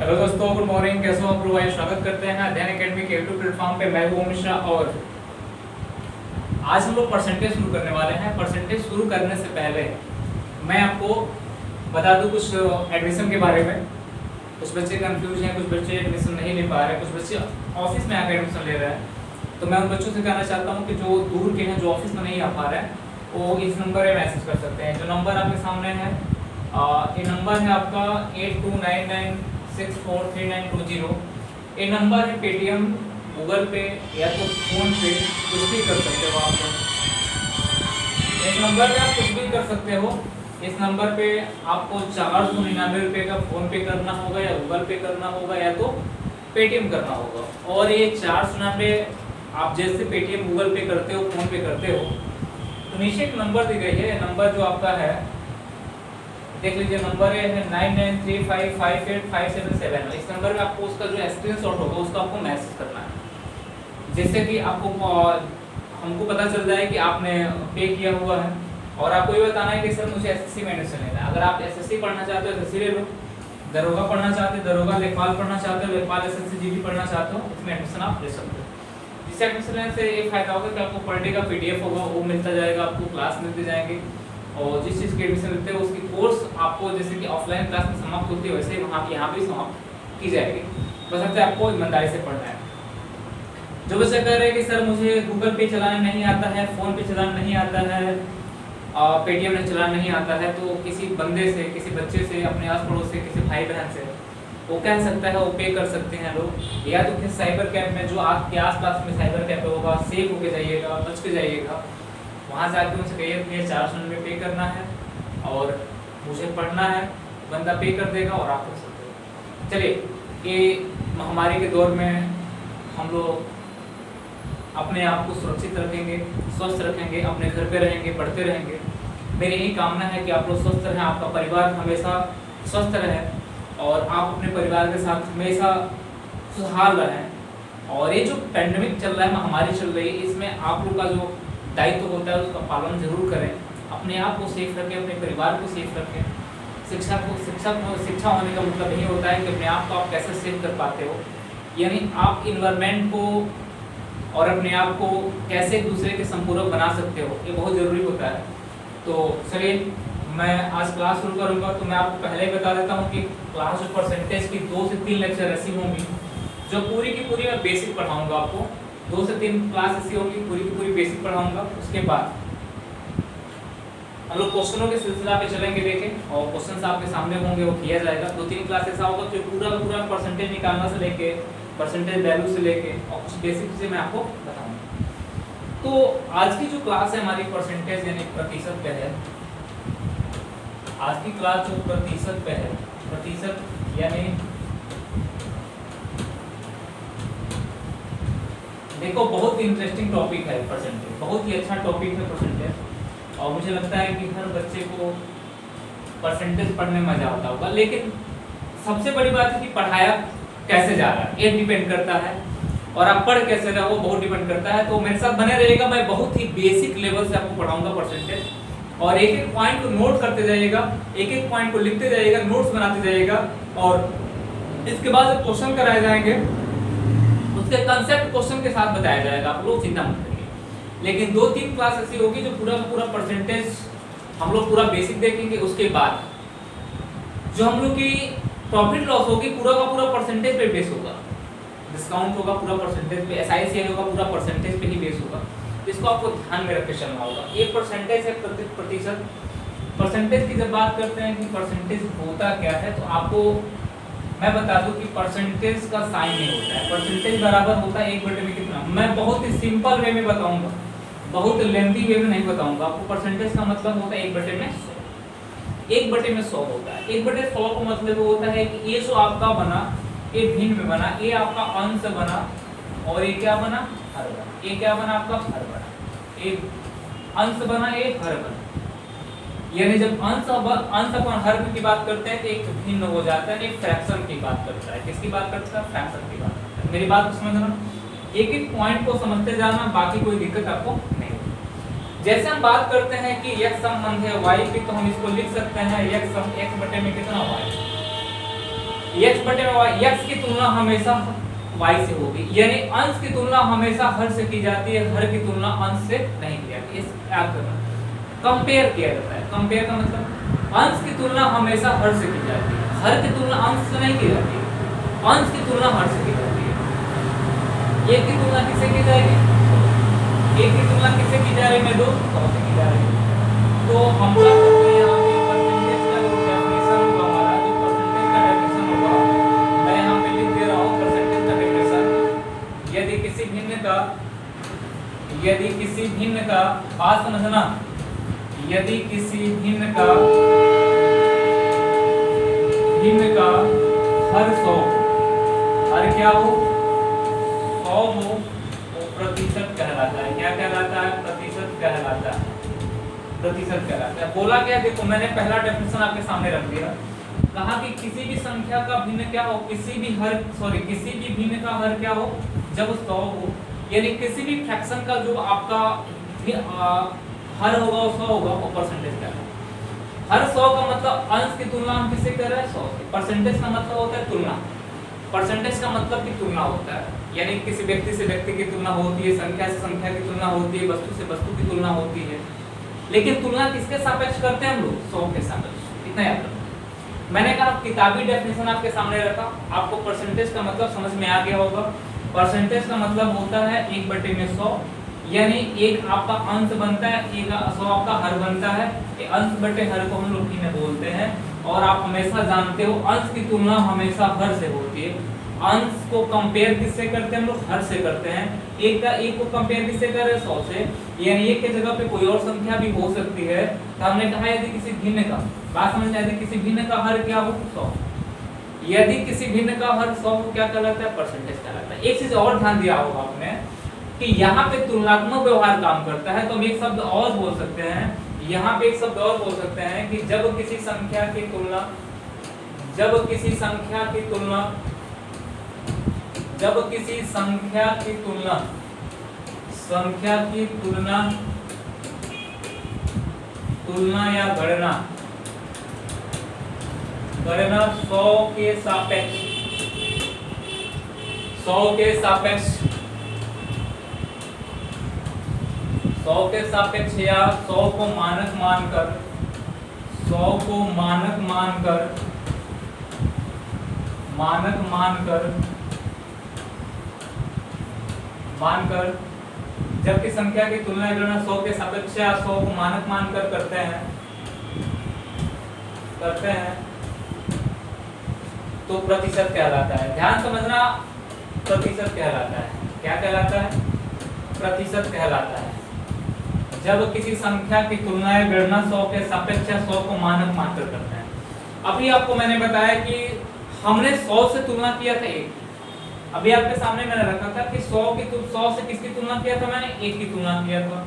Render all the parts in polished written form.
Hello दोस्तों, good morning. कैसे हो आप लोग? स्वागत करते हैं अध्ययन एकेडमी के यूट्यूब प्लेटफॉर्म पे। मैं हूं ओम मिश्रा और आज हम लोग परसेंटेज शुरू करने वाले हैं। परसेंटेज शुरू करने से पहले मैं आपको बता दूं कुछ एडमिशन के बारे में। कुछ बच्चे कंफ्यूज हैं, कुछ बच्चे एडमिशन नहीं ले पा रहे, कुछ बच्चे ऑफिस में आकर एडमिशन ले रहे हैं। तो मैं उन बच्चों से कहना चाहता हूँ कि जो दूर के हैं, जो ऑफिस में नहीं आ पा रहे हैं, वो इस नंबर पर मैसेज कर सकते हैं। जो नंबर आपके सामने है, ये नंबर है आपका 8299643920। ये नंबर है पेटीएम, गूगल पे या तो फोन पे, कुछ भी कर सकते हो आप लोग। इस नंबर पे आप कुछ भी कर सकते हो। इस नंबर पे आपको 499 रुपये का फोन पे करना होगा या गूगल पे करना होगा या तो पेटीएम करना होगा। और ये 499 आप जैसे पेटीएम गूगल पे करते हो, फोन पे करते हो, तो नीचे एक नंबर दी गई है। नंबर जो आपका है, देख लीजिए, नंबर है 9935585777। इस नंबर में आपको उसका जो स्क्रीनशॉट होगा उसका आपको मैसेज करना है, जिससे कि आपको हमको पता चल जाए कि आपने पे किया हुआ है। और आपको ये बताना है कि सर मुझे एसएससी में एडमिशन लेना है। अगर आप एसएससी पढ़ना चाहते हो एसएससी ले लो, दरोगा पढ़ना चाहते हो दरोगा, लेखपाल पढ़ना चाहते हो लेखपाल, एसएससी जीडी पढ़ना चाहते हो, इसमें एडमिशन आप ले सकते हो। जिस एडमिशन लेने से ये फायदा होगा कि आपको पर डे का पीडीएफ होगा, वो मिलता जाएगा, आपको क्लास मिलते जाएंगे। और जिस चीज़ की एडमिशन लेते हो उसकी कोर्स आपको जैसे कि ऑफलाइन क्लास में समाप्त होती है, वैसे वहाँ यहाँ भी समाप्त की जाएगी। बस आपको ईमानदारी से पढ़ना है। जो बच्चे कह रहे हैं कि सर मुझे गूगल पे चलाना नहीं आता है, फ़ोन पे चलाना नहीं आता है, पेटीएम में चलाना नहीं आता है, तो किसी बंदे से, किसी बच्चे से, अपने आस पड़ोस से, किसी भाई बहन से वो कह सकता है, वो पे कर सकते हैं लोग। या तो किसी साइबर कैफ में, जो आपके आसपास में साइबर कैफ होगा, सेफ होके जाइएगा, बच के जाइएगा। वहाँ जाके उनसे कहिए मुझे 499 पे करना है और मुझे पढ़ना है, बंदा पे कर देगा और आप कर सकते हो। चलिए, ये महामारी के दौर में हम लोग अपने आप को सुरक्षित रखेंगे, स्वस्थ रखेंगे, अपने घर पे रहेंगे, पढ़ते रहेंगे। मेरी यही कामना है कि आप लोग स्वस्थ रहें, आपका परिवार हमेशा स्वस्थ रहे और आप अपने परिवार के साथ हमेशा खुशहाल रहें। और ये जो पैंडेमिक चल रहा है, महामारी चल रही है, इसमें आप लोग का जो दायित्व होता है उसका पालन जरूर करें। अपने आप को सेफ रखें, अपने परिवार को सेफ रखें। शिक्षा होने का मतलब यही होता है कि अपने आप को आप कैसे सेव कर पाते हो, यानी आप इन्वायरमेंट को और अपने आप को कैसे एक दूसरे के संपूरक बना सकते हो, ये बहुत ज़रूरी होता है। तो चलिए, मैं आज क्लास शुरू करूँगा। तो मैं आपको पहले ही बता देता हूँ कि क्लास जो परसेंटेज की 2 से 3 लेक्चर ऐसी होंगी जो पूरी की पूरी मैं बेसिक पढ़ाऊँगा आपको। 2 से 3 क्लास ऐसी होगी, पूरी की पूरी बेसिक पढ़ाऊँगा। उसके बाद हम लोग क्वेश्चनों के सिलसिला पे चलेंगे देखें, और क्वेश्चन आपके सामने होंगे, वो किया जाएगा। 2-3 क्लास ऐसा होगा कि पूरा का पूरा परसेंटेज निकालना से लेके, परसेंटेज वैल्यू से लेके और कुछ बेसिक चीज़ें मैं आपको बताऊंगा। तो आज की जो क्लास है हमारी परसेंटेज यानी प्रतिशत पे है। आज की क्लास जो प्रतिशत पे है, प्रतिशत यानी देखो, बहुत इंटरेस्टिंग टॉपिक है परसेंटेज, बहुत ही अच्छा टॉपिक है परसेंटेज। और मुझे लगता है कि हर बच्चे को परसेंटेज पढ़ने में मजा आता होगा। लेकिन सबसे बड़ी बात है कि पढ़ाया कैसे जा रहा है, ये डिपेंड करता है। और आप पढ़ कैसे रहे हो, वो बहुत डिपेंड करता है। तो मेरे साथ बने रहिएगा, मैं बहुत ही बेसिक लेवल से आपको पढ़ाऊंगा परसेंटेज। और एक एक पॉइंट को नोट करते जाइएगा, एक एक पॉइंट को लिखते जाइएगा, नोट्स बनाते जाइएगा। और इसके बाद जब क्वेश्चन कराए जाएंगे, उसके कंसेप्ट क्वेश्चन के साथ बताया जाएगा, आप लोग चिंता मत करिए। लेकिन 2-3 क्लास ऐसी होगी जो पूरा का पूरा परसेंटेज हम लोग पूरा बेसिक देखेंगे। उसके बाद जो हम लोग की प्रॉफिट लॉस होगी, पूरा का पूरा परसेंटेज पे बेस होगा। डिस्काउंट होगा पूरा परसेंटेज पे, एसआईसीआई होगा पूरा परसेंटेज पे ही बेस होगा। तो इसको आपको ध्यान में रख के चलना होगा। ये परसेंटेज है, प्रतिशत। परसेंटेज की जब बात करते हैं कि परसेंटेज होता क्या है, तो आपको मैं बता दूं कि परसेंटेज का साइन नहीं होता है। परसेंटेज बराबर होता है 1 बटे में कितना। मैं बहुत ही सिंपल वे में बताऊंगा, बहुत लेंथी वे में नहीं बताऊंगा आपको। परसेंटेज का मतलब होता है 1 बटे में 100। 1 बटे में 100 होता है। 1 बटे 100 का मतलब होता है कि ये जो आपका बना, ये भिन्न में बना, ये आपका अंश बना, और ये क्या बना, हर बना। ये क्या बना, आपका हर बना। एक अंश बना, ये हर बना। यानी जब अंश अपन हर की बात करते हैं तो एक भिन्न हो जाता है, एक फ्रैक्शन की बात करता है। किसकी बात करता है? फ्रैक्शन की बात करता है। मेरी बात को समझना, एक एक पॉइंट को समझते जाना, बाकी कोई दिक्कत आपको नहीं। जैसे हम बात करते हैं कि x संबंध है y की, तो हम इसको लिख सकते हैं x बटे में कितना y। x बटे y, x की तुलना हमेशा y से होगी, यानी अंश की तुलना हमेशा हर से की जाती है, हर की तुलना अंश से नहीं की जाती। इस याद करना, कंपेयर किया जाता है। कंपेयर का मतलब अंश की तुलना हमेशा हर से की जाती है, हर की तुलना अंश से नहीं की जाती है, अंश की तुलना हर से की जाती है। एक की तुलना किससे की जाएगी? एक की तुलना किससे की जा रही है? 2 100 से की जा रही है। तो हम क्या करते हैं यहाँ पे परसेंटेज का जो डेफिनेशन होगा हमारा, जो परसेंटेज का डेफिनेशन होगा, मैं यहाँ पे लिख दे रहा हूँ परसेंटेज का डेफिनेशन। यदि किसी भिन्न का बात समझना, यदि किसी भिन्न का हर 100, हर क्या हो? 100 हो, वो प्रतिशत कहलाता है। क्या कहलाता है? प्रतिशत कहलाता है। प्रतिशत कहलाता है। बोला क्या? देखो मैंने पहला डेफिनेशन आपके सामने रख दिया, कहा कि किसी भी संख्या का भिन्न क्या हो? किसी भी भिन्न का हर क्या हो? जब 100 हो, यानी किसी भी फ्रैक्शन का जो आपका हर होगा वो 100 होगा, वो परसेंटेज कहलाता है। हर 100 का मतलब अंश की तुलना हम किससे कर रहे हैं? 100 से। परसेंटेज का मतलब होता है तुलना। परसेंटेज का मतलब की तुलना होता है, यानी किसी व्यक्ति से व्यक्ति की तुलना होती है, संख्या से संख्या की तुलना होती है, वस्तु से वस्तु की तुलना होती है। लेकिन तुलना किसके सापेक्ष करते हैं हम लोग? 100 के सापेक्ष। इतना याद रखना। मैंने कहा किताबी डेफिनेशन आपके सामने रखा, आपको परसेंटेज का मतलब समझ में आ गया होगा। परसेंटेज का मतलब होता है 1/100, यानी एक आपका अंश बनता है, एक 100 आपका हर बनता है। ये अंश बटे हर को हम लोग ही में बोलते हैं। और आप हमेशा जानते हो अंश की तुलना हमेशा हर से होती है। अंश को कंपेयर किससे करते हैं हम लोग? हर से करते हैं। एक को कंपेयर किससे कर रहे हैं? 100 से। यानी एक के जगह पे कोई और संख्या भी हो सकती है। तो हमने कहा यदि किसी भिन्न का, बात समझ में, यदि किसी भिन्न का हर क्या हो? 100। यदि किसी भिन्न का हर 100 को क्या कहलाता है? परसेंटेज कहलाता है। एक चीज और ध्यान दिया होगा आपने कि यहाँ पे तुलनात्मक व्यवहार काम करता है। तो हम एक शब्द और बोल सकते हैं, यहाँ पे एक शब्द और बोल सकते हैं कि जब किसी संख्या की तुलना या गणना 100 के सापेक्ष 100 के सापेक्ष या 100 को मानक मानकर जबकि संख्या की तुलना गणना 100 के सापेक्ष या 100 को मानक मानकर करते हैं तो प्रतिशत कहलाता है। ध्यान समझना, प्रतिशत कहलाता है। क्या कहलाता है? प्रतिशत कहलाता है। जब किसी संख्या की तुलना या गणना 100 के सापेक्ष या 100 को मानक मानकर करते हैं। अभी आपको मैंने बताया कि हमने 100 से तुलना किया था 1। अभी आपके सामने मैंने रखा था कि 100 से किसकी तुलना किया था? मैंने 1 की तुलना किया था।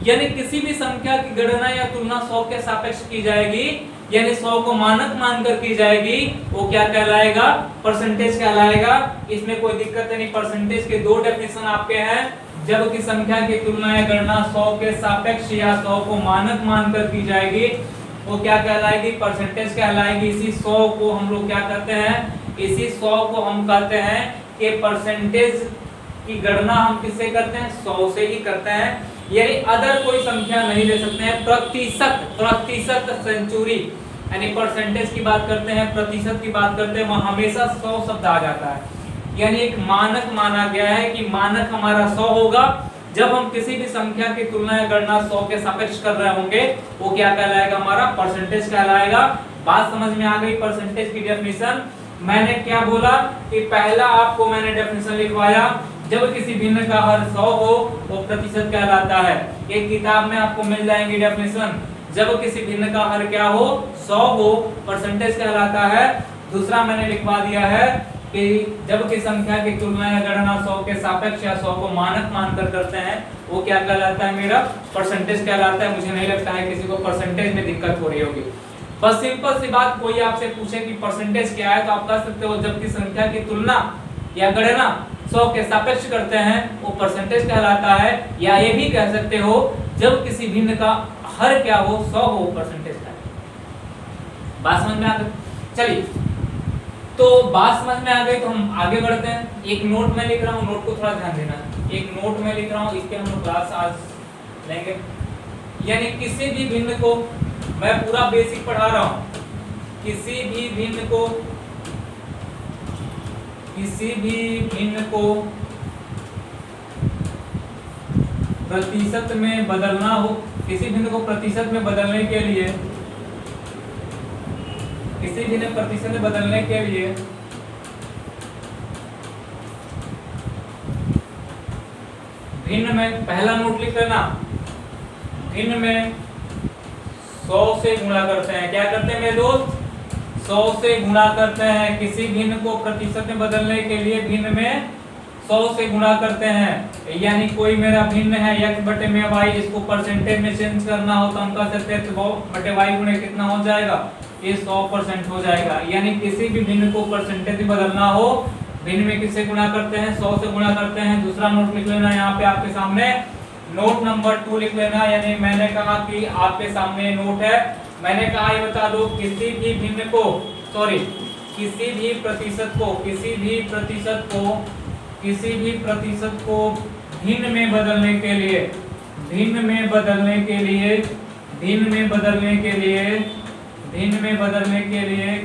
यानी किसी भी संख्या की गणना या तुलना 100 के सापेक्ष की जाएगी, यानी 100 को मानक मानकर की जाएगी, वो क्या कहलाएगा? परसेंटेज कहलाएगा। इसमें कोई दिक्कत नहीं। परसेंटेज के 2 डेफिनेशन आपके हैं। जब की संख्या की तुलना या गणना 100 के सापेक्ष या 100 को मानक मानकर की जाएगी, वो क्या कहलाएगी? परसेंटेज कहलाएगी। इसी 100 को हम लोग क्या करते हैं? इसी 100 को हम कहते हैं कि परसेंटेज की गणना हम किससे करते हैं? 100 से ही करते हैं। यानी अदर कोई संख्या नहीं ले सकते हैं। प्रतिशत सेंचुरी, यानी परसेंटेज की बात करते हैं, प्रतिशत की बात करते हैं, वहां हमेशा 100 शब्द आ जाता है। यानी एक मानक माना गया है कि मानक हमारा 100 होगा। जब हम किसी भी संख्या की तुलना या गणना 100 के सापेक्ष कर रहे होंगे, वो क्या कहलाएगा? हमारा परसेंटेज कहलाएगा। बात समझ में आ गई? परसेंटेज की डेफिनेशन मैंने क्या बोला कि पहला आपको मैंने डेफिनेशन लिखवाया, जब किसी भिन्न का हर 100 हो वो प्रतिशत कहलाता है। एक किताब में आपको मिल जाएंगी डेफिनेशन। जब किसी भिन्न का हर क्या हो? 100 हो, परसेंटेज कहलाता है। दूसरा मैंने लिखवा दिया है कि जब की संख्या की तुलना या गणना 100 के सापेक्ष या 100 को मानक मानकर करते हैं, वो क्या कहलाता है? मेरा परसेंटेज कहलाता है। मुझे नहीं लगता है किसी को परसेंटेज में दिक्कत हो रही होगी। बस सिंपल सी बात, कोई आपसे पूछे कि परसेंटेज क्या है तो आप कह सकते हो जब की संख्या की तुलना या गणना 100 के सापेक्ष करते हैं वो परसेंटेज कहलाता है। या ये भी कह सकते हो जब किसी भिन्न का हर क्या हो? 100 हो, परसेंटेज कहलाता है। बात समझ में आ गई? चलिए तो बात समझ में आ गई, तो हम आगे बढ़ते हैं। एक नोट मैं लिख रहा हूँ, नोट को थोड़ा ध्यान देना। एक नोट मैं लिख रहा हूँ, इसके हम लोग क्लास आज लेंगे। यानी किसी भी भिन्न को, मैं पूरा बेसिक पढ़ा रहा हूँ, किसी भी भिन्न को प्रतिशत में बदलना हो, किसी भिन्न को प्रतिशत में बदलने के लिए, किसी भिन्न प्रतिशत में बदलने के लिए भिन्न में, पहला नोट लिख लेना, भिन्न में 100 से गुणा करते हैं। क्या करते हैं मेरे दोस्त? 100 से गुणा करते हैं। किसी भिन्न को प्रतिशत में बदलने के लिए भिन्न में 100 से गुणा करते हैं। यानी कोई मेरा भिन्न है x बटे में y, इसको परसेंटेज में चेंज करना हो तो हम कह सकते हैं 100 बटे y गुणे कितना हो जाएगा? ये 100% हो जाएगा। यानी किसी भी भिन्न को परसेंटेज में बदलना हो, भिन्न में किससे गुणा करते हैं? 100 से गुणा करते हैं। दूसरा नोट लिख लेना यहाँ पे आपके सामने, नोट नंबर 2 लिख लेना। यानी मैंने कहा कि आपके सामने नोट है, मैंने कहा ये बता दो, किसी भी भिन्न को, सॉरी, किसी भी प्रतिशत को भिन्न में बदलने के लिए, भिन्न में बदलने के लिए,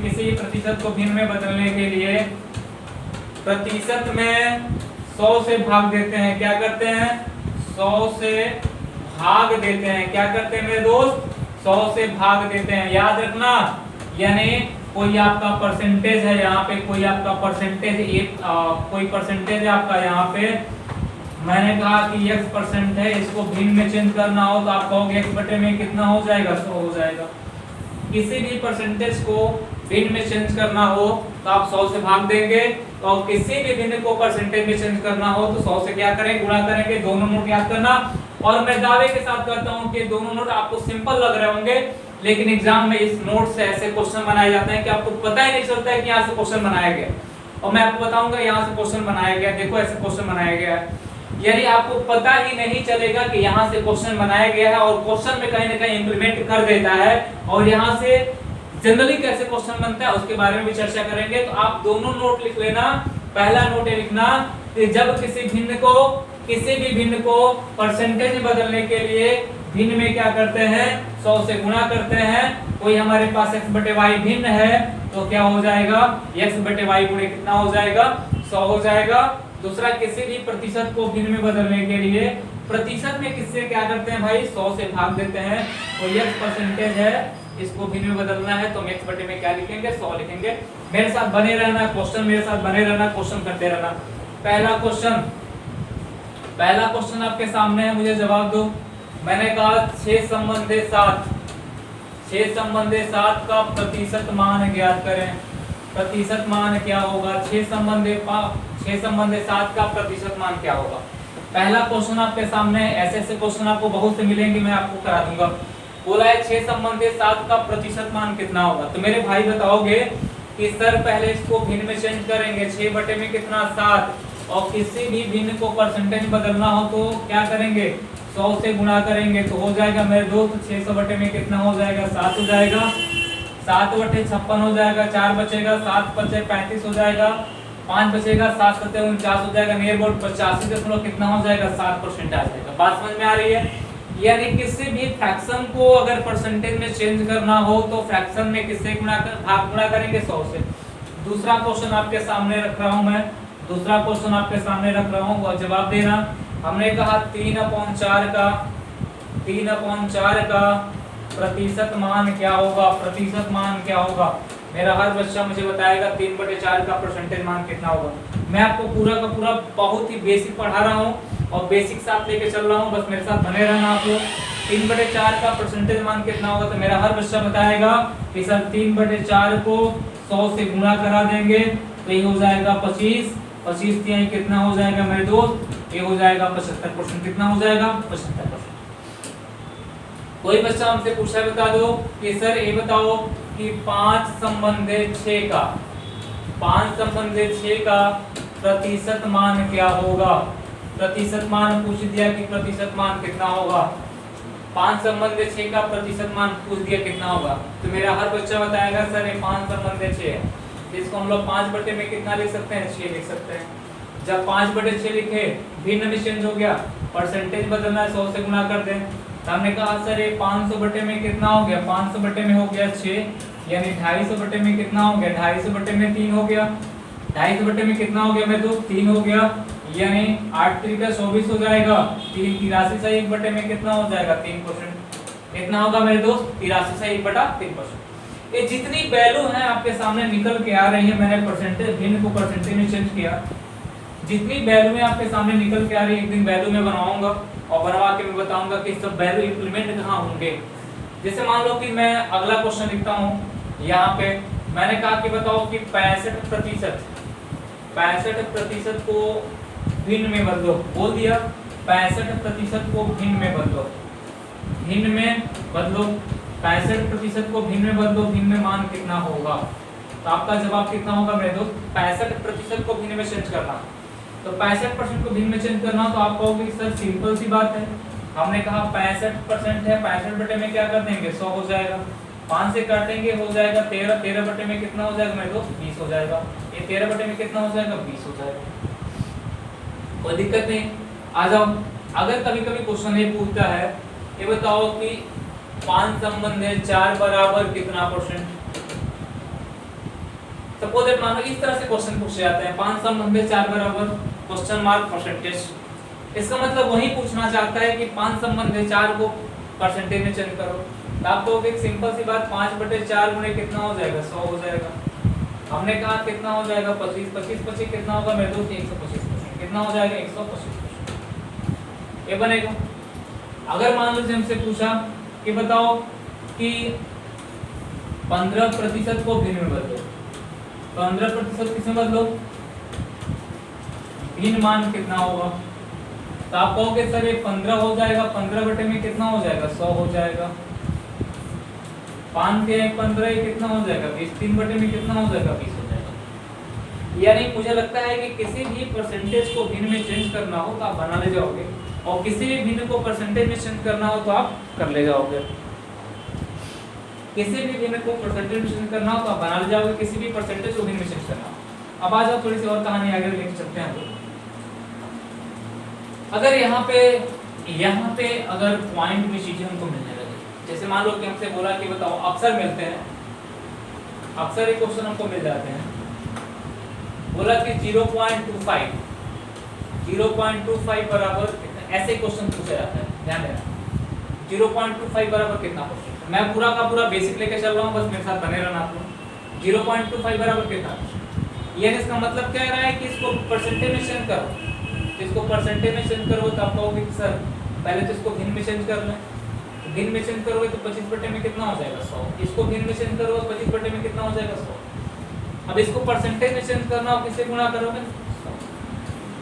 किसी प्रतिशत को भिन्न में बदलने के लिए प्रतिशत में 100 से भाग देते हैं। क्या करते हैं? 100 से भाग देते हैं। क्या करते हैं मेरे दोस्त? 100 से भाग देते हैं। याद रखना, यानी कोई आपका परसेंटेज है यहाँ पे, कोई आपका परसेंटेज कोई परसेंटेज है आपका यहाँ पे, मैंने कहा कि x% है, इसको भिन्न में चेंज करना हो तो आप कहोगे x बटे में कितना हो जाएगा? 100 हो जाएगा। किसी भी परसेंटेज को भिन्न में चेंज करना हो तो आप 100 से भाग देंगे, और किसी भी भिन्न को परसेंटेज में चेंज करना हो तो 100 से क्या करेंगे? गुणा करेंगे। दोनों नोट याद करना। और मैं दावे के साथ कहता हूँ कि दोनों नोट आपको सिंपल लग रहे होंगे, लेकिन एग्जाम में इस नोट से ऐसे क्वेश्चन बनाए जाते हैं कि आपको पता ही नहीं चलता है कि यहाँ से क्वेश्चन बनाया गया। और मैं आपको बताऊंगा यहाँ से क्वेश्चन बनाया गया, देखो ऐसे क्वेश्चन बनाया गया है। यानी आपको पता ही नहीं चलेगा कि यहाँ से क्वेश्चन बनाया गया है, और क्वेश्चन में कहीं ना कहीं इंप्लीमेंट कर देता है। और यहाँ से जनरली कैसे क्वेश्चन बनता है उसके बारे में भी चर्चा करेंगे। तो आप दोनों नोट लिख लेना। पहला नोट ये लिखना कि जब किसी भी भिन्न को परसेंटेज में बदलने के लिए भिन्न में क्या करते हैं? 100 से गुणा करते हैं। कोई हमारे पास x बटे y भिन्न है तो क्या हो जाएगा? x बटे y गुणे कितना हो जाएगा? 100 हो जाएगा। दूसरा, किसी भी प्रतिशत को भिन्न में बदलने के लिए प्रतिशत में किससे क्या करते हैं भाई? 100 से भाग देते हैं। तो x% है, इसको भिन्न में बदलना है तो हम x बटे में क्या लिखेंगे? 100 लिखेंगे। मेरे साथ बने रहना, क्वेश्चन मेरे साथ बने रहना, क्वेश्चन करते रहना। पहला क्वेश्चन आपके सामने है, मुझे जवाब दो। मैंने कहा 6 संबंधे 7 का प्रतिशत मान ज्ञात करें। प्रतिशत मान क्या होगा? 6 संबंधे 7 का प्रतिशत मान क्या होगा? पहला क्वेश्चन आपके सामने। ऐसे क्वेश्चन आपको बहुत से मिलेंगे, मैं आपको करा दूंगा। बोला है 6 संबंधे 7 का प्रतिशत मान कितना होगा? तो मेरे भाई बताओगे कि सर पहले इसको भिन्न में चेंज करेंगे, 6 बटे में कितना? 7। और किसी भी भिन्न को परसेंटेज बदलना हो तो क्या करेंगे? 100 से गुणा करेंगे तो हो जाएगा मेरे दोस्त 600 बटे में कितना हो जाएगा? 7 हो जाएगा। 7 बटे 56 हो जाएगा। 4 बचेगा, 7 बचे 35 हो जाएगा। 5 बचेगा, 7 सत्ते 49 हो जाएगा। नियर अबाउट 85 कितना हो जाएगा? 7% आ जाएगा। बात समझ में आ रही है? यानी किसी भी फ्रैक्शन को अगर परसेंटेज में चेंज करना हो तो फ्रैक्शन में किससे गुणा करेंगे? 100 से। दूसरा क्वेश्चन आपके सामने रख रहा हूं मैं, और जवाब देना। हमने कहा 3/4 का प्रतिशत मान क्या होगा? मेरा हर बच्चा मुझे बताएगा 3/4 का परसेंटेज मान कितना होगा। मैं आपको पूरा का पूरा बहुत ही बेसिक पढ़ा रहा हूँ और बेसिक साथ लेके चल रहा हूँ, बस मेरे साथ बने रहना आप लोग। 3/4 का परसेंटेज मान कितना होगा? तो मेरा हर बच्चा बताएगा कि सर 3/4 को 100 से गुणा करा देंगे तो ये हो जाएगा 25। 25 यहाँ कितना हो जाएगा मेरे दोस्त? ये हो जाएगा 75%। कितना हो जाएगा? 75%। कोई बच्चा हमसे पूछा, बता दो कि सर ये बताओ कि 5 संबंधे 6 का प्रतिशत मान क्या होगा? प्रतिशत मान पूछ दिया कि प्रतिशत मान कितना होगा? 5 संबंधे 6 का प्रतिशत मान पूछ दिया कितना होगा? तो मेरा हर बच्चा बताएगा सर ये 5 संबंधे 6 है। तो इसको हम लोग 5 बटे में कितना लिख सकते हैं, 6 लिख सकते हैं। जब 5 बटे 6 लिखे, भिन्न में चेंज हो गया, परसेंटेज बदलना है, 100 से गुना कर दें। तो हमने कहा सर ये 500 बटे में कितना हो गया, 500 बटे में हो गया 6, यानी 250 बटे में कितना हो गया, 250 बटे में 3 हो गया, 250 बटे में कितना हो गया मेरे दोस्त, 3 हो गया, यानी 8 3 का 24 हो जाएगा। 3 83 से 1 बटे में कितना हो जाएगा, 3%। कितना होगा मेरे दोस्त, 83 से 1 बटा 3%। ये जितनी वैल्यू है आपके सामने निकल के आ रही है, मैंने परसेंटेज भिन्न को परसेंटेज में चेंज किया, जितनी वैल्यू में आपके सामने निकल के आ रही है, एक दिन वैल्यू में बनाऊंगा और बनवा के मैं बताऊंगा कि सब वैल्यू इंप्लीमेंट कहाँ होंगे। जैसे मान लो कि मैं अगला क्वेश्चन लिखता हूँ, यहाँ पे मैंने कहा कि बताओ कि 65% को भिन्न में बदलो, बोल दिया 65% को भिन्न में बदलो, भिन्न में बदलो, 65% को भिन्न में बदलो, भिन्न में मान कितना होगा। तो आपका जवाब कितना होगा मेरे दोस्त, 65% को भिन्न में चेंज करना। तो 65% को भिन्न में चेंज करना, तो आप कहोगे सर सिंपल सी बात है, हमने कहा 65% है, 65 बटे में क्या कर देंगे, 100 हो जाएगा, 5 से काटेंगे हो जाएगा 13, 13 बटे में कितना हो जाएगा मेरे दोस्त, 20 हो जाएगा, ये 13 बटे में कितना हो जाएगा, 20 हो जाएगा। कोई दिक्कत नहीं, आ जाओ। अगर कभी कभी क्वेश्चन ये पूछता है, ये बताओ कि 5 संबंध है 4 बराबर कितना परसेंट। सपोज दैट मान लो इस तरह से क्वेश्चन पूछे जाते हैं, 5 संबंध है 4 बराबर क्वेश्चन मार्क परसेंटेज। इसका मतलब वही पूछना चाहता है कि 5 संबंध है 4 को परसेंटेज में चेंज करो। तो आप कहोगे एक सिंपल सी बात, 5 बटे 4 गुणे कितना हो जाएगा, 100 हो जाएगा। हमने कहा कितना हो जाएगा, 25, 25 25 कितना होगा मेरे दोस्त, 125%। कितना हो जाएगा, 125%। ये बनेगा। अगर मान लीजिए हमसे पूछा कि बताओ कि 15% को भिन्न में बदलो, 15% किसमें बदलो, भिन्न मान कितना होगा। तो आप कहोगे सर ये 15 हो जाएगा, 15 बटे में कितना हो जाएगा, 100 हो जाएगा। 5 के 15 ये कितना हो जाएगा, 20, 3 बटे में कितना हो जाएगा, 20 हो जाएगा। यानी मुझे लगता है कि किसी भी परसेंटेज को भिन्न में चेंज करना हो तो आप बना ले जाओगे, और किसी भी भिन्न को परसेंटेज में चेंज करना हो तो आप कर ले जाओगे। किसी भी भिन्न को परसेंटेज में चेंज करना हो तो आप बना ले जाओगे, किसी भी परसेंटेज को भिन्न में चेंज करना हो। अब आ जाओ थोड़ी सी और कहानी आगे लेके चलते हैं। तो अगर यहाँ पे अगर पॉइंट में चीजें हमको मिलने लगे, जैसे मान लो कि हमसे बोला कि बताओ अक्सर मिलते हैं, अक्सर एक क्वेश्चन हमको मिल जाते हैं, बोला कि 0.25 बराबर, ऐसे क्वेश्चन पूछा जाता है, ध्यान देना। 0.25 बराबर कितना परसेंट, मैं पूरा का पूरा बेसिक लेके चल रहा हूँ, बस मेरे साथ बने रहना आप लोग। 0.25 बराबर कितना, यानी इसका मतलब क्या रहा है कि इसको परसेंटेज में चेंज करो। इसको परसेंटेज में चेंज करोगे तो आप कहोगे सर पहले तो इसको भिन्न में चेंज कर लें, भिन्न में चेंज करोगे तो 25 बटे में कितना हो जाएगा, 100। इसको भिन्न में चेंज करोगे 25 बटे में कितना हो जाएगा, 100। अब इसको परसेंटेज में चेंज करना हो, किससे गुणा करोगे,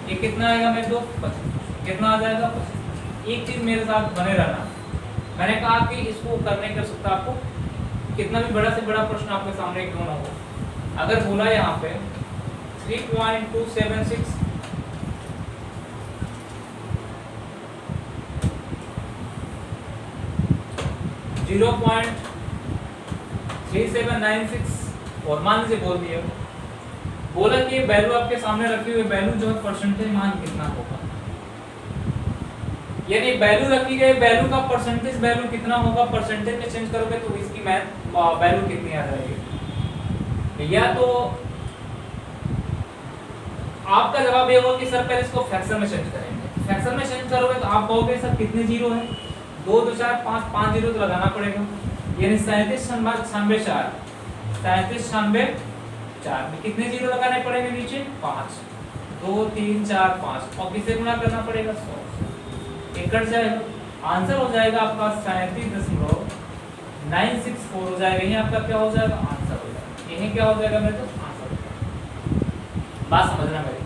ये कितना आएगा मेरे दोस्त, 25। कितना आ जाएगा, 25। एक चीज मेरे साथ बने रहना, मैंने कहा कि इसको करने कर सकता आपको कितना भी बड़ा से बड़ा प्रश्न आपके सामने क्यों ना हो। अगर बोला यहाँ पे 3.276 0.3796 और मान लीजिए बोल दिया, बोला कि ये वैल्यू आपके सामने रखी हुई वैल्यू जो है परसेंटेज मान कितना होगा, यानी वैल्यू रखी गई, वैल्यू का परसेंटेज वैल्यू कितना होगा, परसेंटेज में चेंज करोगे तो इसकी वैल्यू कितनी आ जाएगी। या तो आपका जवाब ये होगा कि सर पहले इसको फ्रैक्शन में चेंज करेंगे, फ्रैक्शन में चेंज करोगे तो आप कहोगे सर कितने जीरो है, 2 2 4 5 5 जीरो तो लगाना पड़ेगा, यानी 37 96 4 37 96 4 में कितने जीरो लगाने पड़ेंगे, नीचे 5, 2 3 4 5, और किसे गुणा करना पड़ेगा, 100। एक कट जाएगा, आंसर हो जाएगा आपका 37.964 हो जाएगा। यही आपका क्या हो जाएगा, आंसर हो जाएगा। यही क्या हो जाएगा मेरे तो आंसर हो जाएगा। बात समझना मेरी।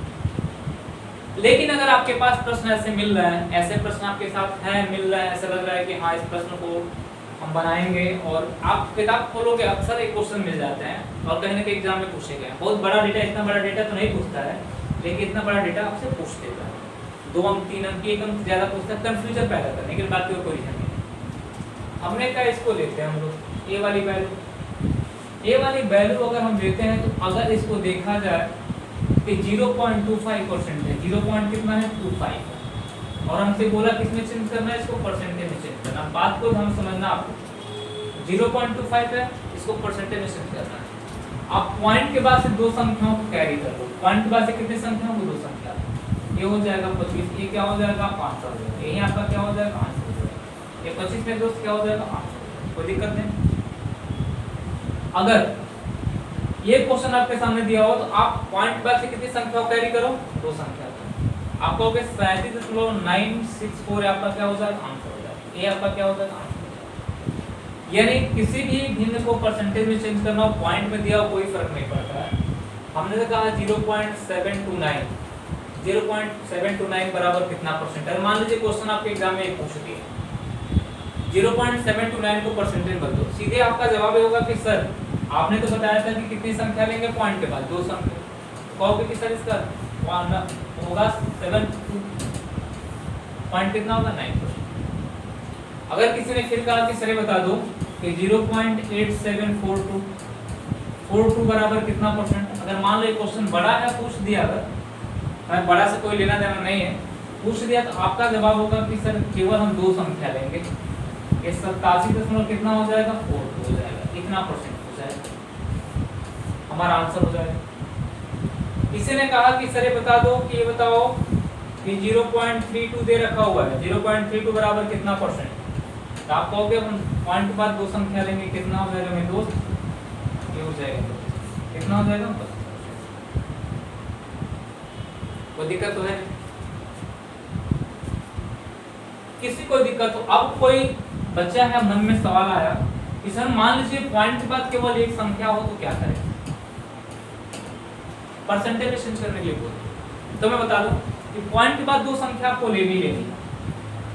लेकिन अगर आपके पास प्रश्न ऐसे मिल रहा है, ऐसे प्रश्न आपके साथ है, मिल रहा है, ऐसा लग रहा है कि हाँ इस प्रश्न को हम बनाएंगे, और आप किताब खोलोगे अक्सर एक क्वेश्चन मिल जाते हैं और कहीं ना कहीं एग्जाम में पूछे गए। बहुत बड़ा डेटा, इतना बड़ा डेटा तो नहीं पूछता है, लेकिन इतना बड़ा डेटा आपसे पूछ देता है। 2 अंक 3 अंक 1 अंक ज्यादा पूछता है, कंफ्यूजन पैदा करने के लिए, बाकी कोई रीजन नहीं। हमने कहा इसको लेते हैं हम लोग, ये वाली वैल्यू ये वाली वैल्यू अगर हम देते हैं तो अगर इसको देखा जाए कि 0.25% है, 0 कितना है 25 है, और हमसे बोला किसमें चेंज करना है, इसको परसेंटेज में चेंज करना। बात को हम समझना, आपको 0.25 है, इसको परसेंटेज में चेंज करना है। आप पॉइंट के बाद से दो संख्याओं को कैरी कर लो, पॉइंट के बाद से कितनी संख्याओं को, दो संख्या, ये हो जाएगा 25, ये क्या हो जाएगा 500 हो जाएगा, यही आपका क्या हो जाएगा 500 हो जाएगा, ये 25 में दोस्त क्या हो जाएगा 500, कोई दिक्कत नहीं। अगर ये क्वेश्चन आपके सामने दिया हो तो आप पॉइंट के बाद से कितनी संख्याओं कैरी करो, दो संख्या, आप कहोगे 37.964 आपका क्या हो जाएगा आंसर हो जाएगा, ये आपका क्या हो जाएगा आंसर। यानी किसी भी भिन्न को परसेंटेज में चेंज करना हो, पॉइंट में दिया हो कोई फर्क नहीं पड़ता है। हमने तो कहा 0.729, 0.729 बराबर कितना परसेंट है। मान लीजिए क्वेश्चन आपके एग्जाम में पूछ दिया 0.729 को परसेंटेज बदल दो, सीधे आपका जवाब होगा कि सर आपने तो बताया था कि कितनी संख्या लेंगे पॉइंट के बाद, दो संख्या, कहोगे कि सर इसका होगा 7 पॉइंट कितना होगा 9%। अगर किसी ने फिर कहा कि सर बता दो कि 0.8742 बराबर कितना परसेंट, अगर मान लो क्वेश्चन बड़ा है पूछ दिया, अगर बड़ा से कोई लेना देना नहीं है पूछ दिया, तो आपका जवाब होगा कि सर केवल हम दो संख्या लेंगे, ये 87 कितना हो जाएगा 42 हो जाएगा, कितना परसेंट हो जाएगा, हमारा आंसर हो जाएगा। किसी ने कहा कि सर ये बता दो कि ये बताओ कि 0.32 दे रखा हुआ है, 0.32 बराबर कितना परसेंट, तो आप कहोगे हम पॉइंट के बाद दो संख्या लेंगे, कितना हो जाएगा मेरे दोस्त, ये हो जाएगा, कितना हो जाएगा, कोई दिक्कत तो है, किसी को दिक्कत हो। अब कोई बच्चा है मन में सवाल आया कि सर मान लीजिए पॉइंट के बाद केवल एक संख्या हो तो क्या करें, परसेंटेज में चेंज करने के लिए बोलते, तो मैं बता दूं कि पॉइंट के बाद दो संख्या आपको लेनी है,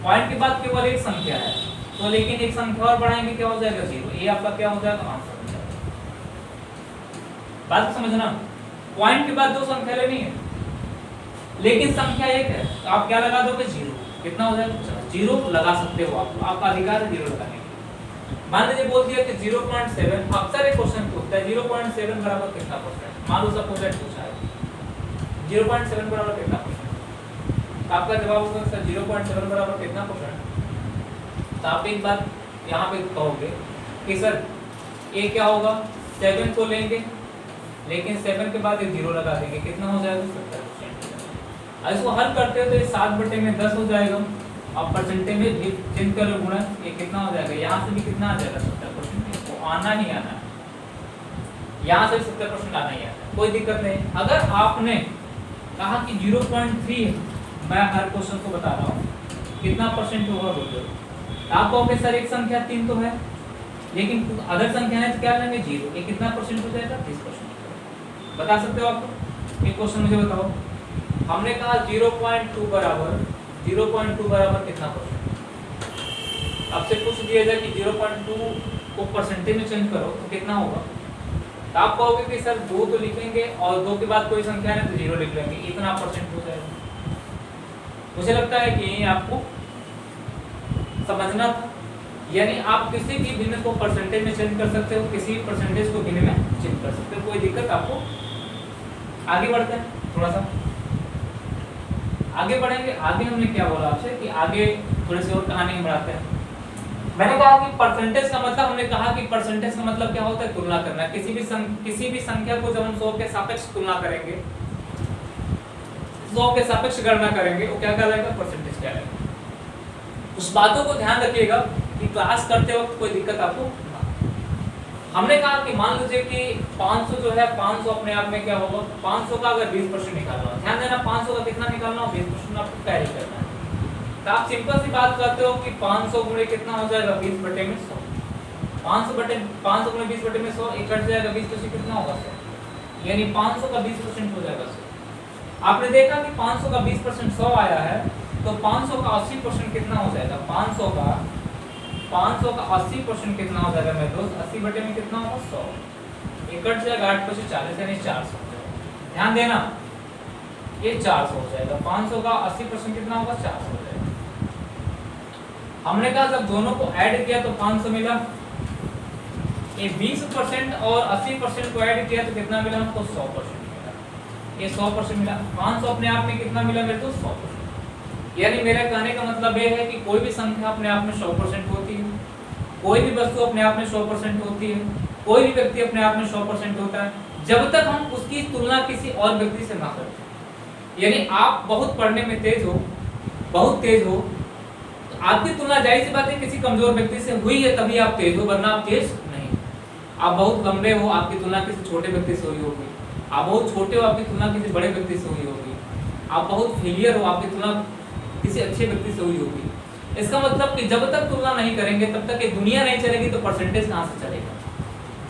पॉइंट के बाद केवल एक संख्या है तो लेकिन एक संख्या और बढ़ाएंगे क्या हो जाएगा 0, ये आपका क्या हो जाएगा आंसर हो जाएगा। बात समझना, पॉइंट के बाद दो संख्या लेनी है लेकिन संख्या एक है, तो आप क्या लगा दोगे 0, कितना हो जाएगा 0 लगा सकते हो आप, आपका अधिकार है 0 लगाने का। मान लीजिए बोल दिया कि 0.7, अक्सर एक क्वेश्चन पूछता है 0.7 बराबर कितना परसेंट, मान लो सपोज दैट पूछा है 0.7 बराबर कितना परसेंट, आपका जवाब होगा सर 0.7 बराबर कितना परसेंट, तो आप एक बात यहाँ पे कहोगे कि सर ये क्या होगा 7 को लेंगे लेकिन 7 के बाद 0 लगा देंगे, कितना हो जाएगा 70%। इसको हल करते हो तो ये 7/10 हो जाएगा, अब परसेंटेज में चेंज कर लो गुणा, ये कितना हो जाएगा, यहाँ से भी कितना आ जाएगा 70%, इसको आना ही आना है, यहाँ से 70% आना ही आता है, कोई दिक्कत नहीं। अगर आपने कहा कि 0.3 मैं हर क्वेश्चन को बता रहा हूँ कितना परसेंट होगा बोलो, आप कहोगे सर एक संख्या 3 तो है लेकिन अदर संख्या है तो क्या लेंगे 0, ये कितना परसेंट हो जाएगा 30%। बता सकते हो आपको एक क्वेश्चन मुझे बताओ, हमने कहा 0.2 बराबर कितना परसेंट, आपसे पूछ दिया जाए कि 0.2 को परसेंटेज में चेंज करो तो कितना होगा, तो आप कहोगे कि सर 2 तो लिखेंगे और 2 के बाद कोई संख्या है तो 0 लिख लेंगे, इतना परसेंट हो जाएगा। मुझे लगता है कि आपको समझना था, यानी आप किसी भी भिन्न को परसेंटेज में चेंज कर सकते हो, किसी परसेंटेज को भिन्न में चेंज कर सकते हो, कोई दिक्कत आपको। आगे बढ़ते हैं, थोड़ा सा आगे बढ़ेंगे। आगे हमने क्या बोला आपसे कि आगे थोड़ी सी और कहानी बढ़ाते हैं। मैंने कहा कि परसेंटेज का मतलब, हमने कहा कि परसेंटेज का मतलब क्या होता है, तुलना करना। किसी भी संख्या को जब हम 100 के सापेक्ष तुलना करेंगे, 100 के सापेक्ष गणना करेंगे, वो क्या कहलाएगा, परसेंटेज कहलाएगा। उस बातों को ध्यान रखिएगा कि क्लास करते वक्त कोई दिक्कत आपको ना। हमने कहा कि मान लीजिए कि 500 जो है, 500 अपने आप में क्या होगा, 500 का अगर 20% निकालना हो, ध्यान देना 500 का कितना निकालना हो, 20% आपको कैरी करना है। तो आप सिंपल सी बात करते हो कि 500 गुणे कितना हो जाएगा, 20/100। 500 गुणे 20/100, ये कट जाएगा, 20% कितना होगा 100, यानी 500 का 20% हो जाएगा 100। आपने देखा कि 500 का 20% 100 आया है, तो 500 का 80% कितना हो जाएगा, 500 का 80% कितना हो जाएगा मेरे दोस्त, 80 बटे में कितना होगा 100, ये कट जाएगा 8 + 40 यानी 400। ध्यान देना ये 400 हो जाएगा, 500 का 80% कितना होगा 400 हो जाएगा। हमने कहा जब दोनों को ऐड किया तो 500 मिला, ये 20% और 80% को ऐड किया तो कितना मिला हमको 100% मिला। ये 100% मिला। 500 अपने आप में कितना मिला मेरे को 100%। यानी मेरा कहने का मतलब ये है कि कोई भी संख्या अपने आप में 100% होती है, कोई भी वस्तु अपने आप में 100% होती है, कोई भी व्यक्ति अपने आप में 100% होता है, जब तक हम उसकी तुलना किसी और व्यक्ति से ना करें। यानी आप बहुत पढ़ने में तेज हो, बहुत तेज हो, तो आपकी तुलना जाहिर सी बात है किसी कमजोर व्यक्ति से हुई है तभी आप तेज हो, वरना आप तेज नहीं। आप बहुत लंबे हो, आपकी तुलना किसी छोटे व्यक्ति से हुई होगी। आप बहुत छोटे हो, आपकी तुलना किसी बड़े व्यक्ति से हुई होगी। आप बहुत फेलियर हो, आपकी तुलना किसी अच्छे व्यक्ति से हुई होगी। इसका मतलब कि जब तक तुलना नहीं करेंगे तब तक ये दुनिया नहीं चलेगी, तो परसेंटेज कहाँ से चलेगा।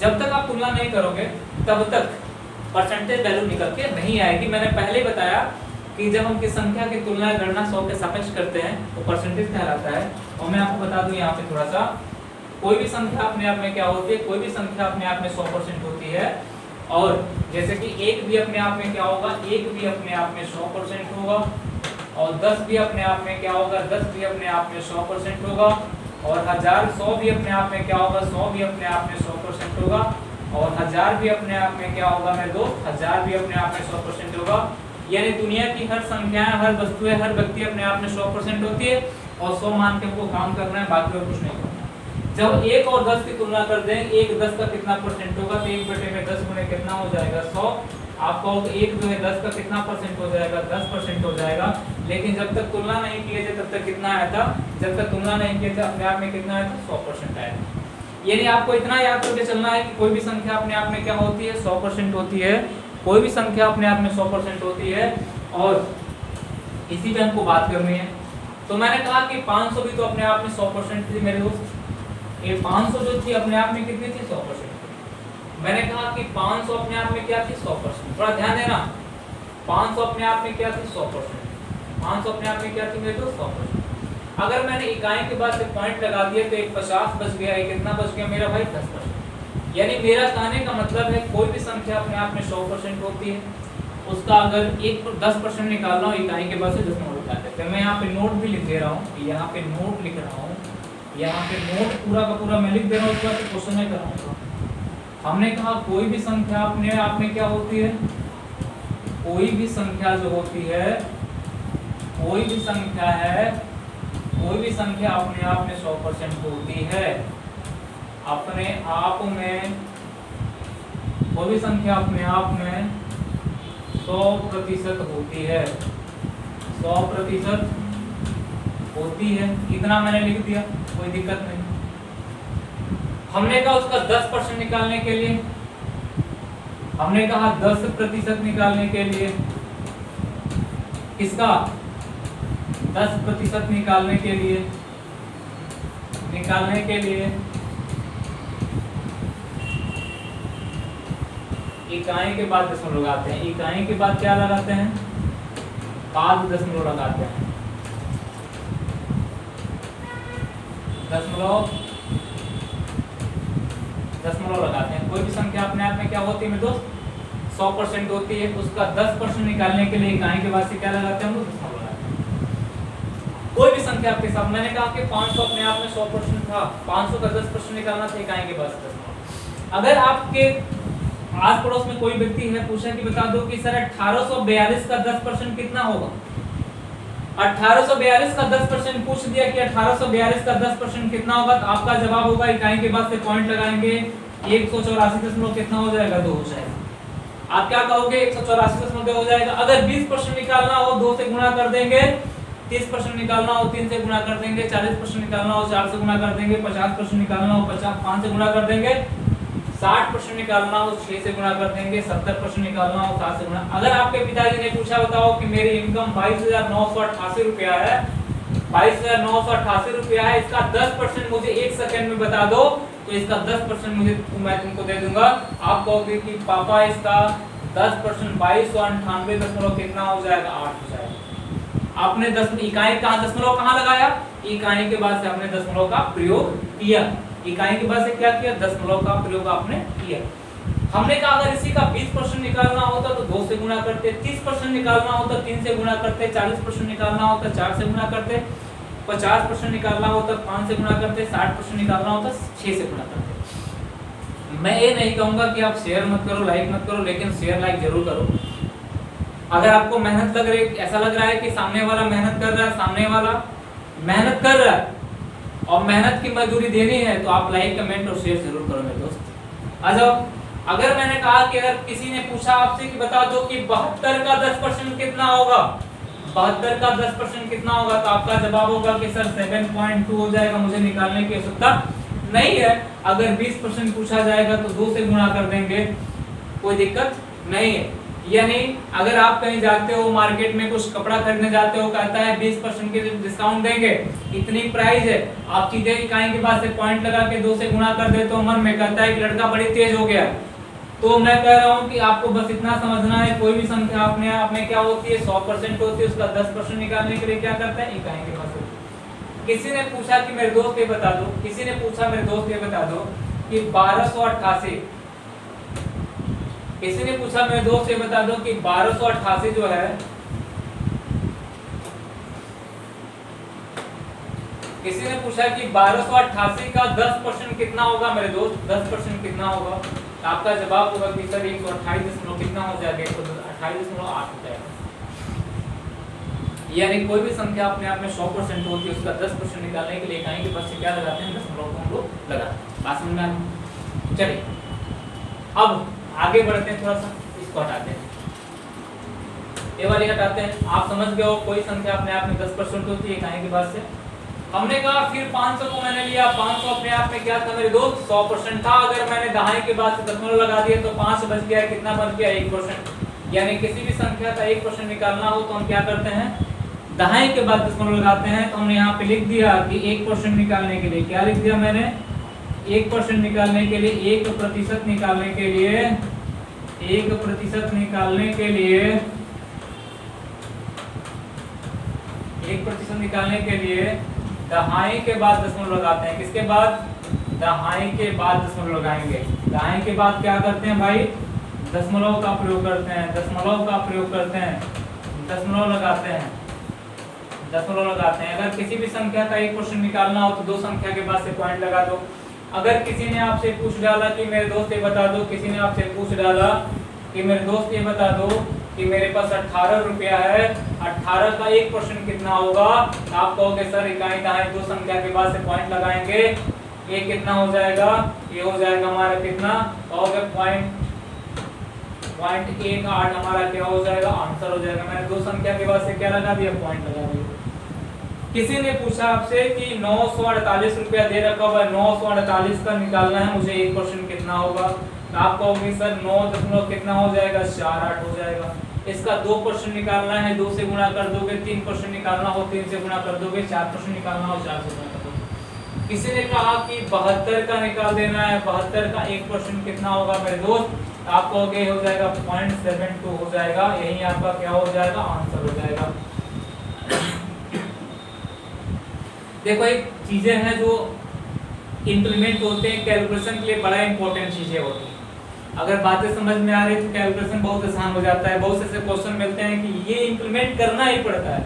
जब तक आप तुलना नहीं करोगे तब तक परसेंटेज वैल्यू निकल के नहीं आएगी। मैंने पहले बताया कि जब हम किसी संख्या की तुलना गणना 100 के सापेक्ष करते हैं तो परसेंटेज कहलाता है। और मैं आपको बता दूं यहाँ पे थोड़ा सा, कोई भी संख्या अपने आप में क्या होती है, कोई भी संख्या अपने आप में 100% होती है। और जैसे कि 1 भी अपने आप में क्या होगा, 1 भी अपने आप में 100% होगा। और 10 भी अपने आप में क्या होगा, 10 भी अपने आप में 100% होगा। और 1000 100 भी अपने आप में क्या होगा, 100 भी अपने आप में 100% होगा। और 1000 भी अपने आप में क्या होगा मेरे दोस्त, 1000 भी अपने आप में 100% होगा। यानी दुनिया की हर संख्याएं, हर वस्तुएं, हर व्यक्ति अपने आप में 100% होती है। और 100 मान के हमको काम करना है, बाकी और कुछ नहीं करना। जब 1 और 10 की तुलना कर दें, 1 10 का कितना परसेंट होगा, तो 1 बटे में 10 गुणे कितना हो जाएगा 100। आप कहो तो 1 जो है 10 का कितना परसेंट हो जाएगा, 10% हो जाएगा। लेकिन जब तक तुलना नहीं किए थे तब तक कितना आया था, जब तक तुलना नहीं किए थे अपने आप में कितना आया था, 100% आया था। यानी आपको इतना याद करके चलना है कि कोई भी संख्या अपने आप में क्या होती है, 100% होती है। कोई भी संख्या अपने आप में 100% होती है। और इसी पे हमको बात करनी है। तो मैंने कहा कि 500 भी तो अपने आप में 100% थी मेरे दोस्त। ये 500 जो थी अपने आप में कितनी थी, 100%। मैंने कहा कि 500 अपने आप में क्या थी, 100%। थोड़ा ध्यान देना, 500 अपने आप में क्या थी, 100%। 500 अपने आप में क्या थी मेरे दोस्त, 100%। अगर मैंने इकाई के बाद से पॉइंट लगा दिया तो एक 50 बच गया, एक कितना बच गया मेरा भाई, 10%। यानी मेरा कहने का मतलब है कोई भी संख्या अपने आप में 100% होती है। उसका अगर 10% निकालना हो इकाई के बाद से 10 नोट निकाल देते हैं। मैं यहाँ पे नोट भी लिख दे रहा हूँ, यहाँ पे नोट लिख रहा हूँ, यहाँ पे नोट पूरा का पूरा मैं लिख दे रहा हूँ, उसके बाद क्वेश्चन में कराऊंगा। हमने कहा कोई भी संख्या अपने आप में क्या होती है, कोई भी संख्या जो होती है, कोई भी संख्या है, कोई भी संख्या अपने आप में 100% होती है। अपने आप में कोई भी संख्या अपने आप में 100% होती है, 100% होती है। इतना मैंने लिख दिया, कोई दिक्कत नहीं। हमने कहा उसका 10% निकालने के लिए, हमने कहा 10% निकालने के लिए, किसका 10% निकालने के लिए, इकाई के बाद दशमलव लगाते हैं। इकाई के बाद क्या लगाते हैं, पाद दशमलव लगाते हैं। दशमलव लगाते हैं। कोई भी संख्या अपने आप में क्या होती है मेरे दोस्त, 100% होती है। उसका 10% निकालने के लिए इकाई के बाद से क्या लगाते हैं हम लोग, दशमलव लगाते हैं। कोई भी संख्या आपके साथ, मैंने कहा कि 500 अपने आप में 100% था, 500 का 10% निकालना था इकाई के बाद से दशमलव। अगर आपके आस पड़ोस में कोई व्यक्ति है, पूछा कि बता दो कि सर 1842 का 10% कितना होगा। 1842 का 10% पूछ दिया कि 1842 का 10% कितना होगा, तो आपका जवाब होगा इकाई के बाद से पॉइंट लगाएंगे 184 कितना हो जाएगा, 2 हो जाएगा। आप क्या कहोगे, 184 हो जाएगा। अगर 20% निकालना हो 2 से गुणा कर देंगे, 30% निकालना हो 3 से गुणा कर देंगे, 40% निकालना हो 4 से गुणा कर देंगे, 50% निकालना हो 5 से गुणा कर देंगे, 60% निकालना हो 6 से गुणा कर देंगे, 70% निकालना हो 7 से गुणा। अगर आपके पिताजी ने पूछा बताओ कि मेरी इनकम 22,988 रुपया है, 22,988 रुपया है, इसका 10% मुझे 1 सेकंड में बता दो, तो इसका 10% मैं तुमको दे दूंगा। आप कहोगे कि पापा इसका 10% 2298 कितना हो जाएगा, 8 हो जाएगा। आपने 10 इकाई का दशमलव कहाँ लगाया, इकाई के बाद से आपने दशमलव का प्रयोग किया। इकाई के बाद से क्या किया, दशमलव का प्रयोग आपने किया। हमने कहा अगर इसी का 20% निकालना होता तो 2 से गुणा करते, 30% निकालना होता 3 से गुणा करते, 40% निकालना होता 4 से गुणा करते, 50% निकालना होता 5 से गुणा करते, 60% निकालना होता 6 से गुणा करते। मैं ये नहीं कहूंगा कि आप शेयर मत करो, लाइक मत करो, लेकिन शेयर लाइक जरूर करो। अगर आपको मेहनत लग रही, ऐसा लग रहा है कि सामने वाला मेहनत कर रहा है, सामने वाला मेहनत कर रहा है और मेहनत की मजदूरी देनी है, तो आप लाइक कमेंट और शेयर जरूर करो मेरे दोस्त। आ जाओ। अगर मैंने कहा कि अगर किसी ने पूछा आपसे कि बता दो कि 72 का 10% कितना होगा, 72 का 10% कितना होगा, तो आपका जवाब होगा कि सर 7.2 हो जाएगा, मुझे निकालने की आवश्यकता नहीं है। अगर 20% पूछा जाएगा तो 2 से गुणा कर देंगे, कोई दिक्कत नहीं है। यानी अगर आप कहीं जाते हो मार्केट में कुछ कपड़ा खरीदने जाते हो, कहता है 20% के डिस्काउंट देंगे, इतनी प्राइस है, आप सीधे इकाई के बाद से पॉइंट लगा के 2 से गुणा कर देते हो, मन में कहता है कि लड़का बड़ी तेज हो गया। तो मैं कह रहा हूं कि आपको बस इतना समझना है, कोई भी संख्या अपने आप में क्या होती है, 100% होती है, उसका 10% निकालने के लिए क्या करते हैं, इकाई के पास। किसी ने पूछा कि मेरे दोस्त ये बता दो, किसी ने पूछा मेरे दोस्त ये बता दो कि 1288, किसी ने पूछा मेरे दोस्त ये बता दो कि 1288 जो है, किसी ने पूछा कि 1288 का 10% कितना होगा मेरे दोस्त, 10% कितना होगा, तो आपका जवाब होगा कि सर 128 कितना हो जाएगा, 128.8 हो जाएगा। यानी कोई भी संख्या अपने आप में 100% होती है, उसका 10% निकालने के लिए इकाई के पास से क्या लगाते हैं, दशमलव को हम लोग लगाते हैं। बात समझ में आ रही? चलिए अब आगे बढ़ते हैं, थोड़ा सा इसको हटाते हैं, ये वाली हटाते हैं। आप समझ गए हो कोई संख्या अपने आप में 10% होती है इकाई के बाद से। हमने कहा फिर 500 को मैंने लिया, 500 अपने आप में क्या था मेरे दोस्त, 100% था। अगर मैंने दहाई के बाद से दशमलव लगा दिया तो 5 बच गया, कितना बच गया, 1%। यानी किसी भी संख्या का 1% निकालना हो तो हम क्या करते हैं, दहाई के बाद दशमलव लगाते हैं। तो हमने यहाँ पे लिख दिया कि 1% निकालने के लिए, क्या लिख दिया मैंने, 1% निकालने के लिए, 1% निकालने के लिए, 1% निकालने के लिए, 1% निकालने के लिए दहाई के बाद दशमलव लगाते हैं। किसके बाद, दहाई के बाद दशमलव लगाएंगे। दहाई के बाद क्या करते हैं भाई, दशमलव का प्रयोग करते हैं, दशमलव का प्रयोग करते हैं, दशमलव लगाते हैं, दशमलव लगाते हैं। अगर किसी भी संख्या का 1% निकालना हो तो 2 संख्या के बाद से पॉइंट लगा दो। अगर किसी ने आपसे पूछ डाला कि मेरे दोस्त ये बता दो, किसी ने आपसे पूछ डाला कि मेरे दोस्त ये बता दो कि मेरे पास 18 रुपया है, 18 का 1% कितना होगा, तो आप कहोगे सर इकाई दहाई 2 संख्या के बाद से पॉइंट लगाएंगे, ये कितना हो जाएगा, ये हो जाएगा हमारा कितना, कहोगे 0.18 हमारा क्या हो जाएगा, आंसर हो जाएगा। मैंने 2 संख्या के बाद से क्या लगा दिया, पॉइंट लगा दिया। किसी ने पूछा आपसे कि 948 रुपया दे रखा हुआ है, 948 का निकालना है मुझे, 1% कितना होगा, तो आप कहोगे सर 9 दशमलव कितना हो जाएगा, 48 हो जाएगा। इसका 2% निकालना है, 2 से गुणा कर दोगे, 3% निकालना हो 3 से गुणा कर दोगे, 4% निकालना हो 4 से गुणा कर दोगे। किसी ने कहा कि 72 का निकाल देना है, 72 का 1% कितना होगा मेरे दोस्त, आप कहोगे हो जाएगा 0.72 हो जाएगा, यही आपका क्या हो जाएगा, आंसर हो जाएगा। देखो एक चीजें हैं जो इंप्लीमेंट होते हैं कैलकुलेशन के लिए, बड़ा इंपॉर्टेंट चीजें होती हैं। अगर बातें समझ में आ रही तो कैलकुलेशन बहुत आसान हो जाता है। बहुत से ऐसे क्वेश्चन मिलते हैं कि ये इंप्लीमेंट करना ही पड़ता है,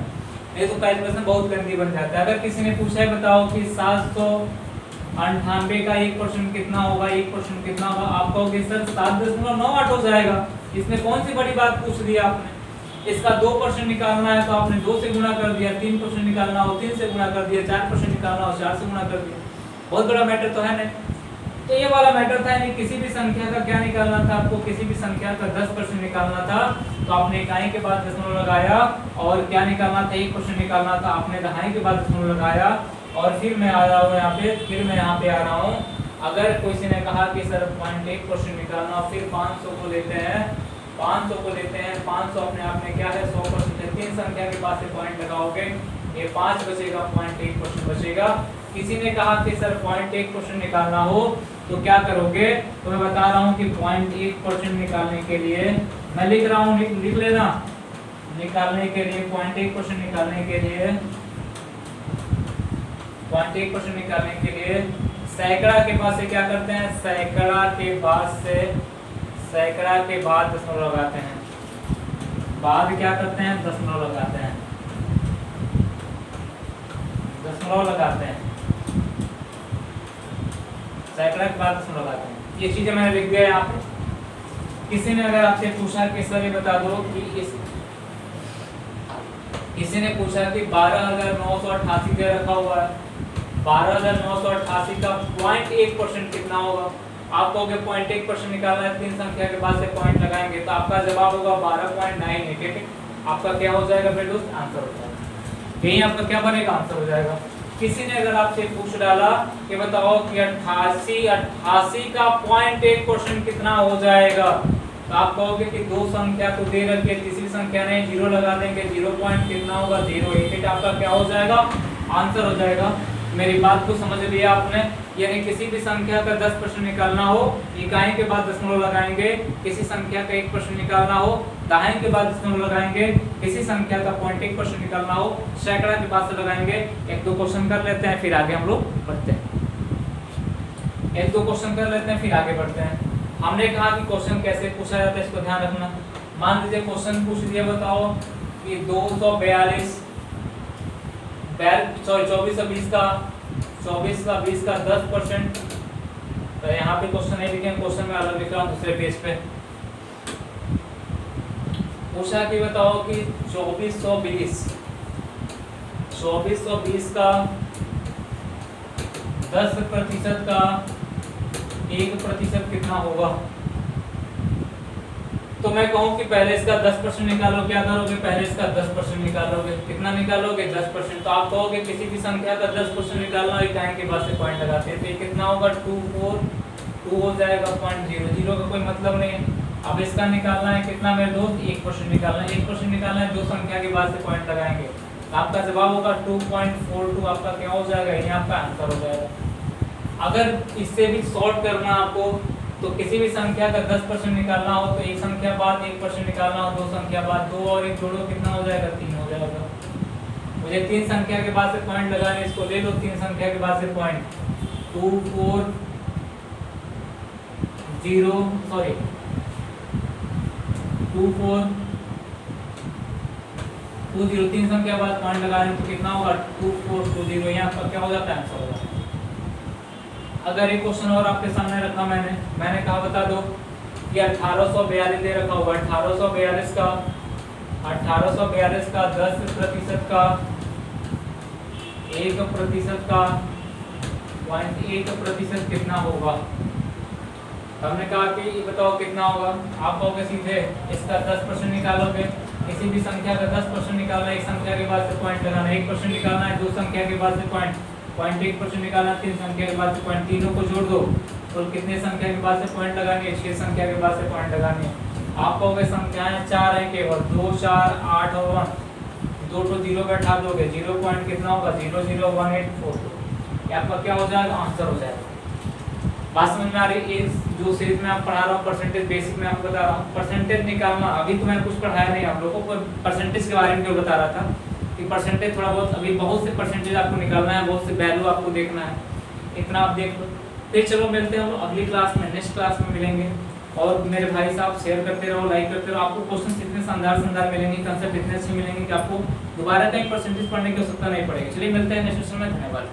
नहीं तो कैलकुलेशन बहुत गंदी बन जाता है। अगर किसी ने पूछा है बताओ कि 798 का 1% कितना होगा, 1% कितना होगा, आप कहोगे सर 7.98 हो जाएगा। इसमें कौन सी बड़ी बात पूछ दी आपने। इसका 2% निकालना है तो आपने 2 से गुणा कर दिया, 3% निकालना हो 3 से गुणा कर दिया, 4% निकालना हो 4 से गुणा कर दिया। बहुत बड़ा मैटर तो है नहीं। तो ये वाला मैटर था, नहीं किसी भी संख्या का क्या निकालना था आपको, किसी भी संख्या का 10% निकालना था, तो आपने इकाई के बाद दशमलव लगाया, और क्या निकालना था, 1% निकालना था, आपने दहाई के बाद दशमलव लगाया। और फिर मैं आ रहा हूँ यहाँ पे, फिर मैं यहाँ पे आ रहा हूँ। अगर किसी ने कहा कि सर 0.1% निकालना, फिर 500 को लेते हैं, 500 को लेते हैं, 500 अपने आप में क्या है, 100% है। 3 संख्या के पास से पॉइंट लगाओगे, ये 5 बचेगा, 0.1% बचेगा। किसी ने कहा कि सर 0.1% निकालना हो तो क्या करोगे, तो मैं बता रहा हूँ कि 0.1% निकालने के लिए मैं लिख रहा हूँ, लिख लेना, निकालने के लिए 0.1% निकालने के लिए, 0.1% निकालने के लिए सैकड़ा के बाद से क्या करते हैं, सैकड़ा के बाद से, सैकड़ा के बाद दशमलव लगाते हैं, बाद क्या करते हैं, दशमलव लगाते हैं, दशमलव लगाते हैं, सैकड़ा के बाद दशमलव लगाते हैं। ये चीजें मैंने लिख दिया यहाँ पे। किसी ने अगर आपसे पूछा कि सर ये बता दो कि किसी ने पूछा कि 12,988 दे रखा हुआ है, 12,988 का 0.1% कितना होगा? आप कहोगे 0.1% निकालना है, 3 संख्या के बाद से पॉइंट लगाएंगे तो आपका जवाब होगा 12.98। ठीक है, आपका क्या हो जाएगा मेरे दोस्त? आंसर हो जाएगा। यही आपका क्या बनेगा? आंसर हो जाएगा। किसी ने अगर आपसे पूछ डाला कि बताओ कि 88 का 0.1% कितना हो जाएगा, तो आप कहोगे कि दो संख्या तो दे रखी है, तीसरी संख्या ने 0 लगा देंगे, 0 पॉइंट कितना होगा? 0.1। आपका क्या हो जाएगा? आंसर हो जाएगा। मेरी बात को समझ लिया आपने? यानी किसी भी संख्या का 10% निकालना हो, इकाई के बाद दशमलव लगाएंगे। किसी संख्या का 1% निकालना हो, दहाई के बाद दशमलव लगाएंगे। किसी संख्या का 0.1% निकालना हो, सैकड़ा के बाद से लगाएंगे। एक दो क्वेश्चन कर लेते हैं, फिर आगे हम लोग बढ़ते हैं। एक दो क्वेश्चन कर लेते हैं, फिर आगे बढ़ते हैं। हमने कहा कि क्वेश्चन कैसे पूछा जाता है, इसको ध्यान रखना। मान लीजिए क्वेश्चन पूछ दिया, बताओ कि 2420 का 10%। तो यहाँ पे क्वेश्चन नहीं लिखे, क्वेश्चन में अलग लिख रहा हूँ दूसरे पेज पे। पूछा कि बताओ कि 2420 का 10% का 1% कितना होगा? तो मैं कहूँ कि पहले इसका 10% निकालो। क्या करोगे? पहले इसका 10% निकालोगे। कितना निकालोगे? 10%। तो आप कहोगे किसी भी संख्या का 10% निकालना, इकाई के बाद से पॉइंट लगाते हैं, तो ये कितना होगा? 2 हो जाएगा 0.00 का कोई मतलब नहीं है। अब इसका निकालना है कितना मेरे दोस्त? 1% निकालना है। 1% निकालना है, दो संख्या के बाद से पॉइंट लगाएंगे। आपका जवाब होगा 2.42। आपका क्या हो जाएगा? ये आपका आंसर हो जाएगा। अगर इससे भी सॉल्व करना आपको, तो किसी भी संख्या का 10% निकालना हो तो एक संख्या बाद 1% निकालना हो, दो संख्या बाद 2 और 1 जोड़ो, कितना हो जाएगा? 3 हो जाएगा। मुझे 3 संख्या के बाद से पॉइंट लगाने, इसको ले लो 3 संख्या के बाद से पॉइंट। 2420 3 संख्या बाद पॉइंट लगाने तो कितना होगा? 2420। यहाँ पर क्या हो जाता है? आंसर हो जाता है। अगर एक क्वेश्चन और आपके सामने रखा मैंने कहा बता दो कि 1842 दे रखा हुआ। 1842 का 10% का 1% का 0.1% कितना होगा? हमने कहा कि ये बताओ कितना होगा। आप कहोगे सीधे इसका 10% निकालोगे। किसी भी संख्या का 10% निकालना है, एक संख्या के बाद से पॉइंट लगाना है। 1% निकालना है, दो संख्या के बाद से पॉइंट 0.1% निकालना, 3 संख्या के बाद से पॉइंट, तीनों को जोड़ दो तो कितने संख्या के बाद से पॉइंट लगानी है? 6 संख्या के बाद से पॉइंट लगानी है। आप कहोगे संख्याएं 4 हैं केवल, 2, 4, 8 और 1, 2 तो 0 बैठा दोगे, 0 पॉइंट कितना होगा? 0.01842। आपका क्या हो जाएगा? आंसर हो जाएगा। बात समझ में आ रही है? जो सीरीज में आप पढ़ा रहा हूँ परसेंटेज बेसिक में आपको बता रहा हूँ, परसेंटेज निकालना। अभी तो मैंने कुछ पढ़ाया नहीं आप लोगों को, परसेंटेज के बारे में क्यों बता रहा था कि परसेंटेज थोड़ा बहुत, अभी बहुत से परसेंटेज आपको निकालना है, बहुत से वैल्यू आपको देखना है, इतना आप देख लो। फिर चलो मिलते हैं हम अगली क्लास में, नेक्स्ट क्लास में मिलेंगे। और मेरे भाई साहब शेयर करते रहो, लाइक करते रहो। आपको क्वेश्चन इतने शानदार मिलेंगे, कंसेप्ट इतने अच्छे मिलेंगे कि आपको दोबारा कहीं परसेंटेज पढ़ने की आवश्यकता नहीं पड़ेगी। चलिए मिलते हैं नेक्स्ट सेशन में। धन्यवाद।